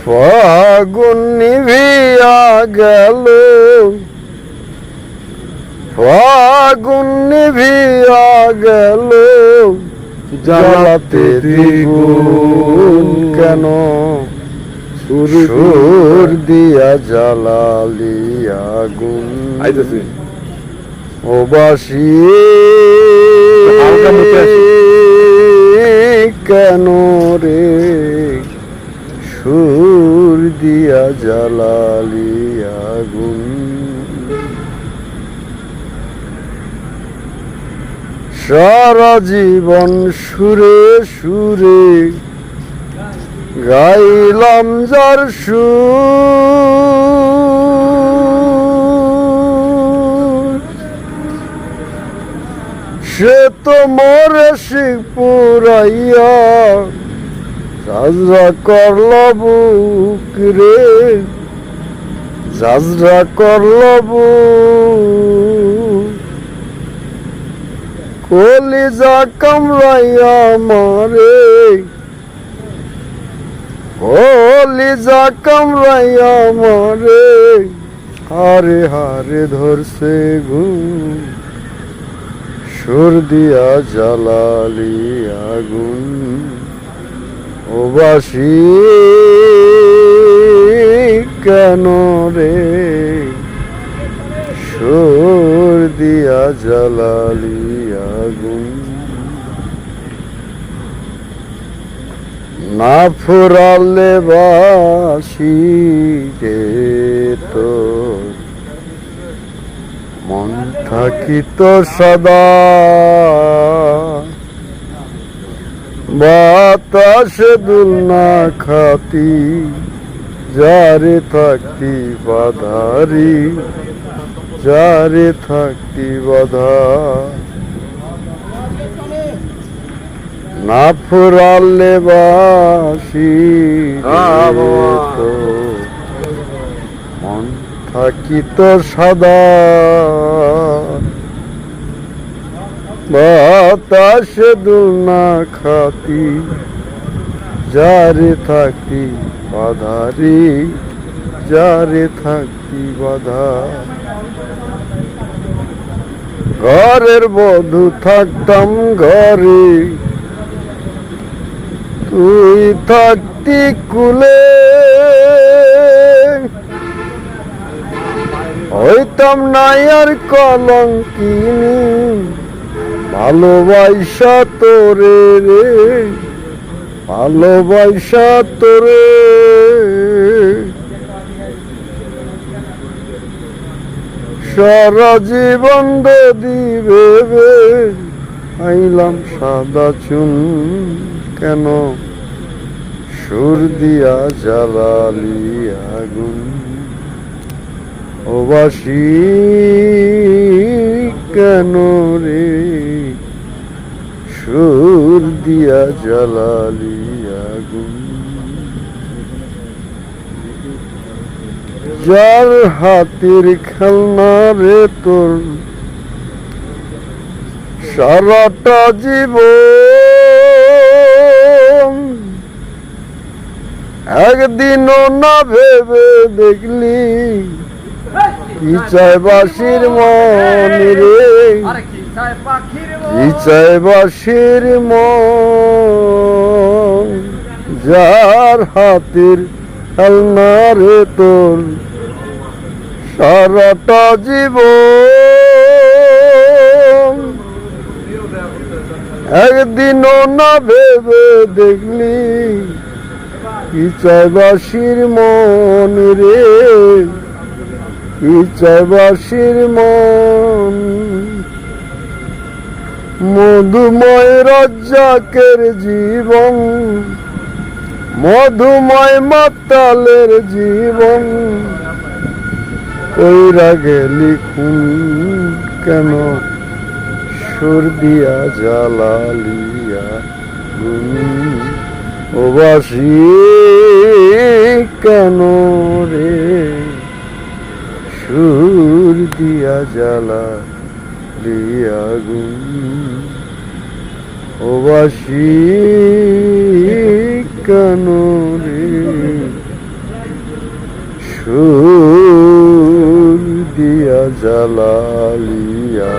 ফাগুন নিভিয়া গেল, ফাগুন নিভিয়া গেল, জ্বালাতে দ্বিগুণ কেন সুর দিয়া জ্বালালি আগুন। ও বাসি কেন রে সুর দিয়া জ্বালালি আগুন। সারা জীবন সুরে সুরে গাইলাম যার সুর, সে তো মরে শিখ পুরাইয়া জাজরা করল বুক রে, জাজরা করল বুক। কলিজা কামড়াইয়া মারে, কলিজা কামড়াইয়া মারে, হারে হারে ধরছে ঘুম সুর দিয়া জ্বালালি আগুন। ও বাসি কেন রে সুর দিয়া জ্বালালি আগুন। না ফুরালে বাসি রে তোর মন থাকিত সদা, বাতাসে দুলনা খাতি যারে থাকতি বাধারি, যারে থাকতি বাধা। না ফুরালে বাসি তো মন থাকিত সদা, বাতাসে দুলনা খাতি যারে থাকতি বাধারি, যারে থাকতি বাধা। ঘরের বধূ থাকতাম ঘরে, তুই থাকতি কুলে, হইতাম নাই আর কলঙ্কিনী ভালোবাসা তোরে রে, ভালোবাসা তোরে। সারা জীবন দিবে আইলাম সাদা চুন কেন সুর দিয়া জ্বালালি আগুন। ও বাসি কেন রে সুর দিয়া জ্বালালি আগুন। যার হাতের খেলনা রে তোর সারাটা জীবন, একদিনও না ভেবে দেখলি কি চায় বাসির মন রে, কি চায় বাসির মন। যার হাতের খেলনা রে তোর সারাটা জীবন, একদিনও না ভেবে দেখলি কি চায় বাসির মন রে, কি চায় বাসির মন। মধুময় রাজ্জাকের জীবন, মধুময় মাতালের জীবন, কইরা গেলি খুন কেন সুর দিয়া জ্বালালিয়া গুন। ও বাসি কেন রে সুর দিয়া জ্বালালিয়া গুন। ও বাসি কেন রে সুর দিয়া জ্বালালিয়া